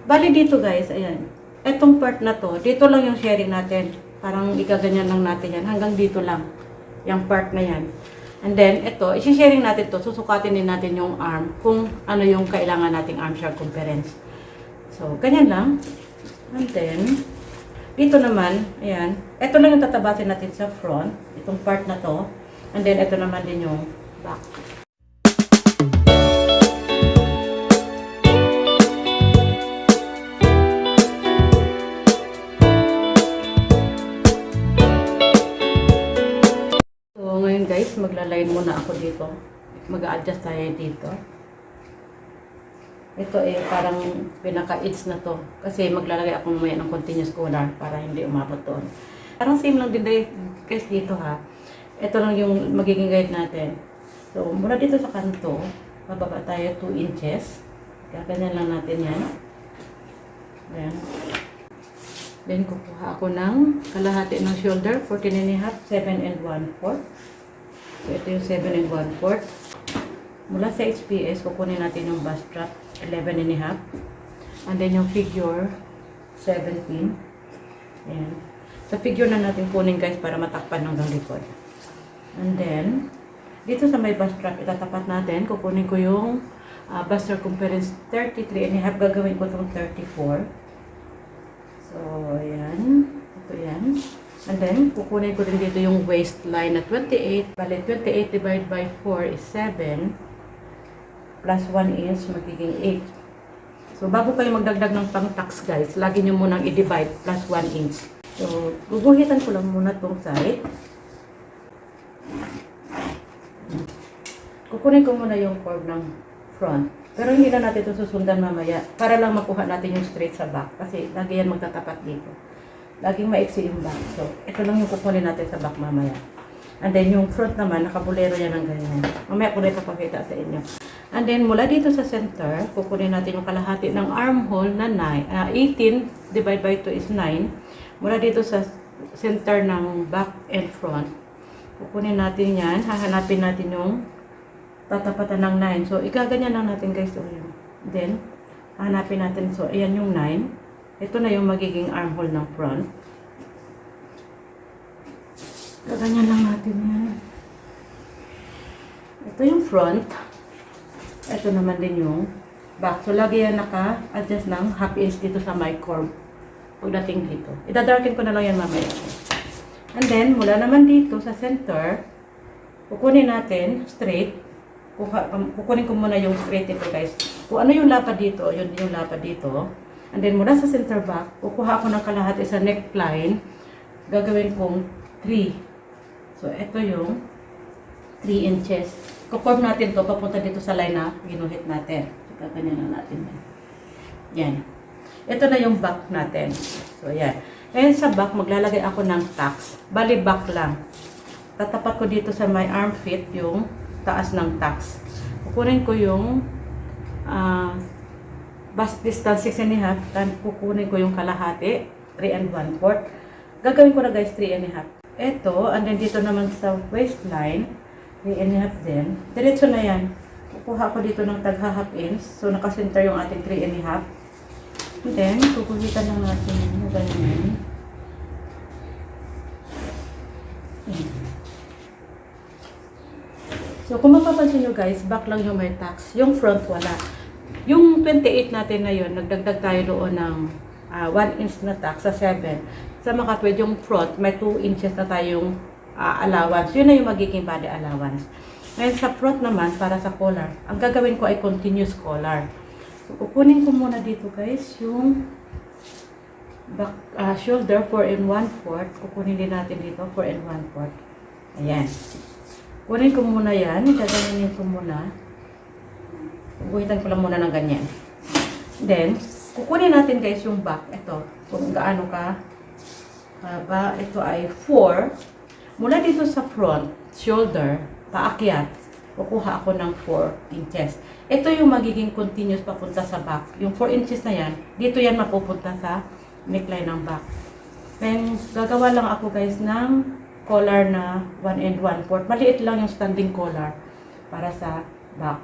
Bali dito guys, ayan. Etong part na to, dito lang yung sharing natin. Parang ikaganyan lang natin yan. Hanggang dito lang. Yung part na yan. And then, ito, isi-sharing natin to. Susukatin din natin yung arm kung ano yung kailangan nating arm circumference. So, ganyan lang. And then, dito naman, ayan. Ito lang yung tatabasin natin sa front. Itong part na to. And then, ito naman din yung back. Guys, magla-line muna ako dito. Mag-a-adjust tayo dito. Ito parang pinaka-edge na to. Kasi maglalagay ako mamaya ng continuous collar para hindi umabot doon. Parang same lang din guys dito ha. Ito lang yung magiging guide natin. So, mula dito sa kanto, mababa tayo 2 inches. Gaganyan lang natin yan. Ayan. Then, kukuha ako ng kalahati ng shoulder, 14.5, 7 1/4. So, ito yung 7 1/4. Mula sa HPS, kukunin natin yung bust strap, 11.5. And then yung figure, 17. Ayan. Sa figure na natin kunin guys para matakpan hanggang likod. And then, dito sa may bust strap, itatapat natin. Kukunin ko yung bust circumference 33.5. Gagawin ko itong 34. So, ayan. Ito yan. And then, kukunin ko din dito yung waistline na 28. Bale, 28 divided by 4 is 7. Plus 1 inch, magiging 8. So, bago kayo magdagdag ng pang-tax, guys, lagi nyo munang i-divide plus 1 inch. So, guguhitan ko lang muna itong side. Kukunin ko muna yung curve ng front. Pero hindi na natin ito susundan mamaya. Para lang makuha natin yung straight sa back. Kasi lagi yan magtatapat dito. Laging maiksi yung back. So, ito lang yung kukunin natin sa back mamaya. And then, yung front naman, nakabulero yan ng ganyan. Mamaya ko rin ipapakita sa inyo. And then, mula dito sa center, kukunin natin yung kalahati ng armhole na 18 divided by 2 is 9. Mula dito sa center ng back and front, kukunin natin yan. Hahanapin natin yung tatapatan ng 9. So, igaganyan lang natin guys. Then, hahanapin natin. So, ayan yung 9. Ito na yung magiging armhole ng front. Gaganyan lang natin yan. Ito yung front. Ito naman din yung back. So, lagi yan naka-adjust ng half inch dito sa my curve. Pagdating dito. Itadarken ko na lang yan mamaya. And then, mula naman dito sa center, kukunin natin straight. Kukunin ko muna yung straight ito guys. Kung ano yung lapad dito, yun yung lapad dito. And then, mula sa center back, kukuha ako ng kalahati sa neckline. Gagawin kong 3. So, ito yung 3 inches. Kukurve natin to papunta dito sa line na ginuhit natin. So, kaganyan na natin. Yan. Ito na yung back natin. So, yan. Ngayon sa back, maglalagay ako ng tax. Bali, back lang. Tatapat ko dito sa my armpit yung taas ng tax. Kukunin ko yung bust distance 6.5, then kukunin ko yung kalahati, 3 1/4. Gagawin ko na guys, 3.5. Ito, and then dito naman sa waistline, 3.5 din. Diretso na yan. Kukuha ko dito ng tag half inch. So, nakasenter yung ating 3.5. And then, kukuhitan lang natin yung ganyan. So, kung mapapansin nyo guys, back lang yung may tax. Yung front, wala. Yung 28 natin na yun, nagdagdag tayo doon ng 1 inch na tax sa 7. Sa makatwid, yung front, may 2 inches na tayong allowance. Yun na yung magiging body allowance. Ngayon sa front naman, para sa collar, ang gagawin ko ay continuous collar. So, kukunin ko muna dito guys, yung back, shoulder 4 1/4. Kukunin din natin dito, 4 1/4. Ayan. Kunin ko muna yan. Gaganyanin ko muna. Guhitan ko lang muna ng ganyan. Then, kukunin natin guys yung back. Ito, kung gaano ka haba. Ito ay 4. Mula dito sa front, shoulder, paakyat, kukuha ako ng 4 inches. Ito yung magiging continuous papunta sa back. Yung 4 inches na yan, dito yan mapupunta sa neckline ng back. Then, gagawa lang ako guys ng collar na 1 1/4. Maliit lang yung standing collar para sa back.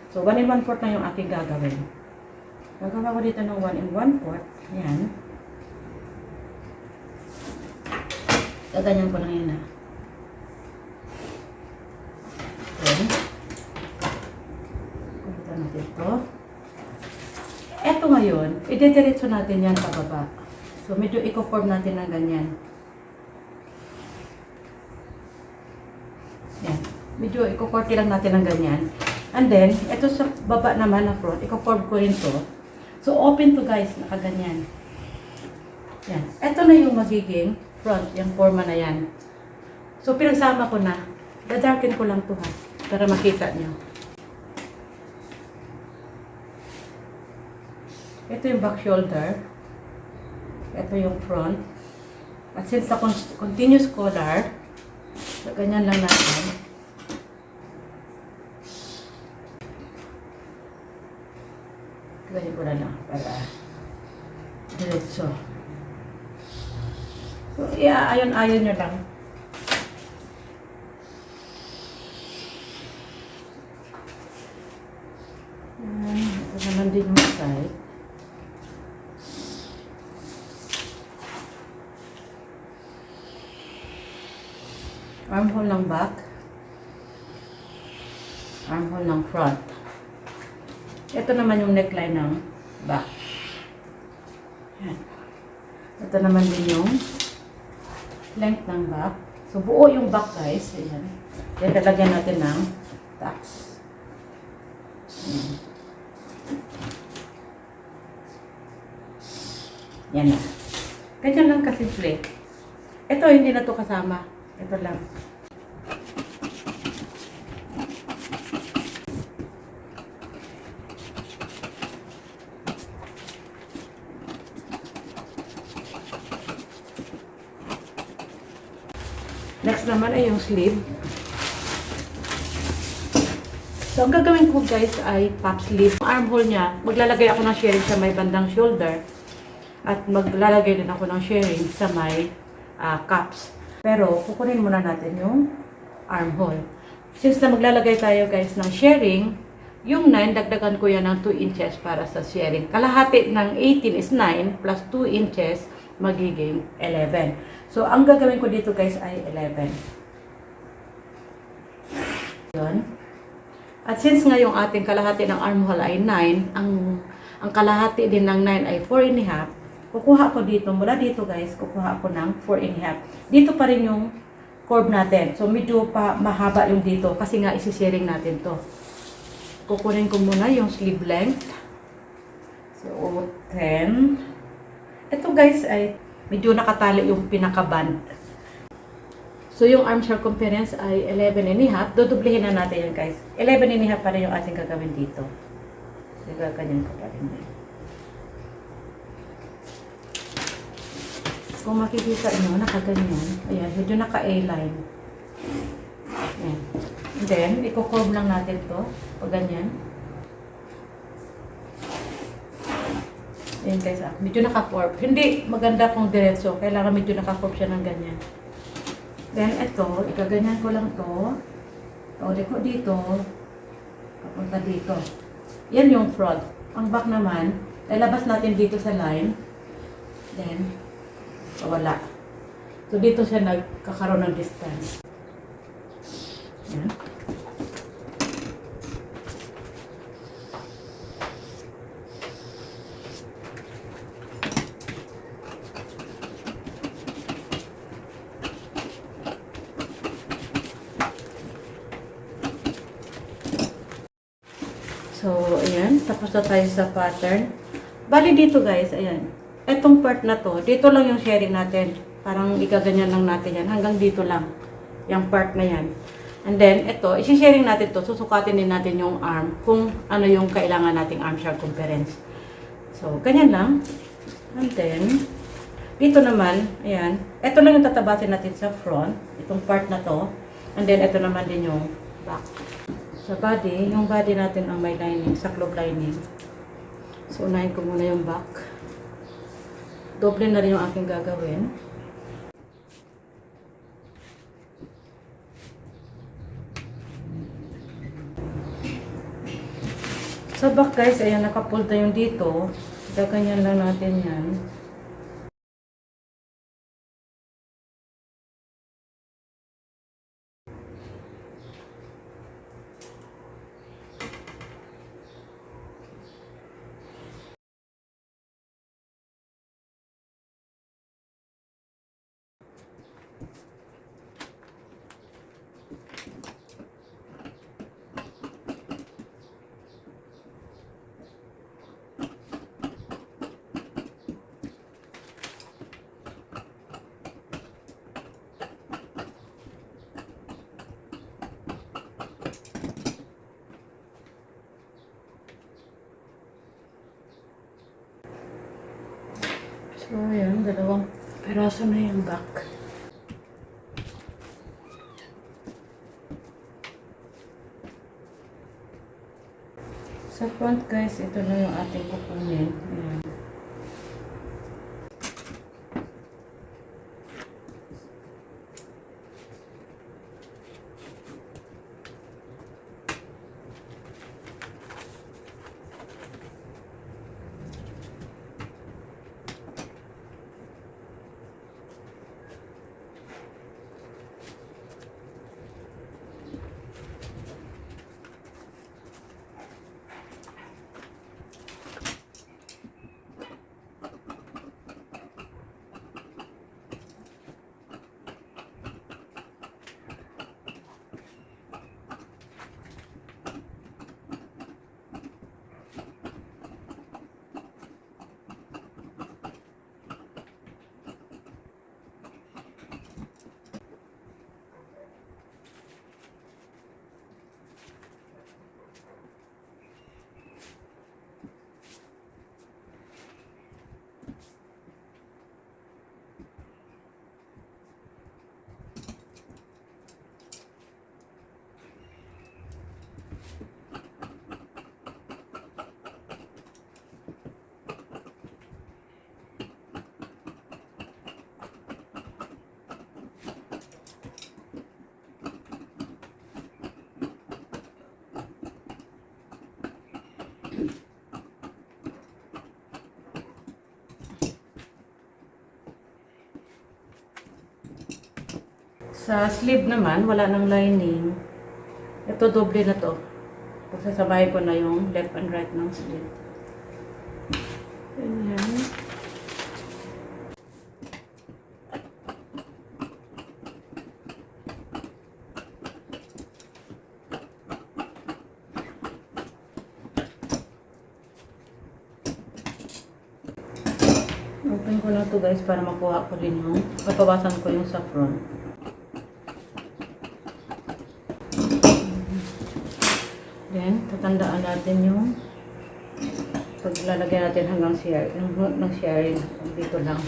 So, 1 1/4 na yung aking gagawin. Gagawa ko dito ng 1 1/4. Ayan. Gaganyan ko lang yan, ha. Okay. Punta natin ito. Eto ngayon, idediretso natin yan pababa. So, medyo i-form natin ng ganyan. Yan. Medyo i-korte lang natin ng ganyan. And then, ito sa baba naman na front, i-form ko rin to. So, open to guys, nakaganyan. Yan. Ito na yung magiging front, yung forma na yan. So, pinagsama ko na. Dadarken ko lang to, ha, para makita nyo. Ito yung back shoulder. Ito yung front. At since sa continuous collar, so, ganyan lang natin. Ganyan ko na lang para diretso. So, ayon-ayon nyo lang. Ito naman din yung side. Armhole ng back. Armhole ng front. Ito naman yung neckline ng back. Yan. Ito naman din yung length ng back. So, buo yung back, guys. Ayan. Then, lalagyan natin ng tax. Ayan. Yan na. Ganyan lang kasimple. Ito, hindi na to kasama. Ito lang. Next naman ay yung sleeve. So, ang gagawin ko guys ay pop sleeve. Ang armhole niya, maglalagay ako ng sharing sa may bandang shoulder at maglalagay din ako ng sharing sa may cups. Pero, kukunin muna natin yung armhole. Since na maglalagay tayo guys ng sharing, yung 9, dagdagan ko yan ng 2 inches para sa sharing. Kalahati ng 18 is 9 plus 2 inches magiging 11. So, ang gagawin ko dito guys ay 11. Yun. At since nga yung ating kalahati ng armhole ay 9, ang kalahati din ng 9 ay 4 1/2, kukuha ko dito, mula dito guys, kukuha ko ng 4 1/2. Dito pa rin yung curve natin. So, medyo pa mahaba yung dito kasi nga isi-sharing natin to. Kukunin ko muna yung sleeve length. So, 10. Ito guys ay medyo nakatali yung pinaka-band. So, yung arm circumference ay 11 1/2. Dodoblehin na natin yan guys. 11 1/2 pa rin yung ating gagawin dito. So, gaganyan ko pa rin yan. Kung makikita nyo, nakaganyan. Ayan, medyo naka-A-line. Ayan. And then, i-curve lang natin to. O ganyan. Ayan guys, medyo naka-curve. Hindi maganda kung diretso. Kailangan medyo naka-curve siya ng ganyan. Then, ito, ikaganyan ko lang to. Tauli ko dito. Papunta dito. Yan yung front. Ang back naman, lalabas natin dito sa line. Then, wala. So, dito siya nagkakaroon ng distance. Yan. So, ayan. Tapos na tayo sa pattern. Bali dito guys, ayan. Etong part na to, dito lang yung sharing natin. Parang ikaganyan lang natin yan. Hanggang dito lang. Yung part na yan. And then, ito, isi-sharing natin to. Susukatin din natin yung arm. Kung ano yung kailangan nating arm circumference. So, ganyan lang. And then, dito naman, ayan. Ito lang yung tatabasin natin sa front. Itong part na to. And then, ito naman din yung back. Sa body, yung body natin ang may lining, saklob lining. So, unahin ko muna yung back. Doble na rin yung aking gagawin. So, Sa back guys, ayan, nakapulta yung dito. Gaganyan lang natin yan. So, ayan, dalawang peraso na yung back. Sa front guys, ito na yung ating kukunin. Ayan. Sa sleeve naman, wala nang lining. Ito, doble na to. Pagsasabahin ko na yung left and right ng sleeve. Ganyan. Open ko na to guys para makuha ko din yung papawasan ko yung sa front. Then, tatandaan natin yung paglalagay natin hanggang sharing. Dito lang.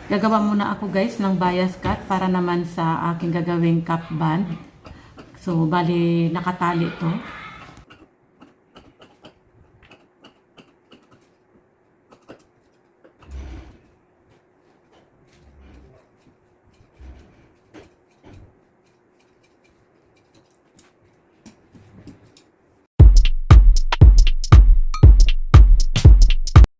Gagawa muna ako guys ng bias cut para naman sa aking gagawing cap band. So, bali nakatali to.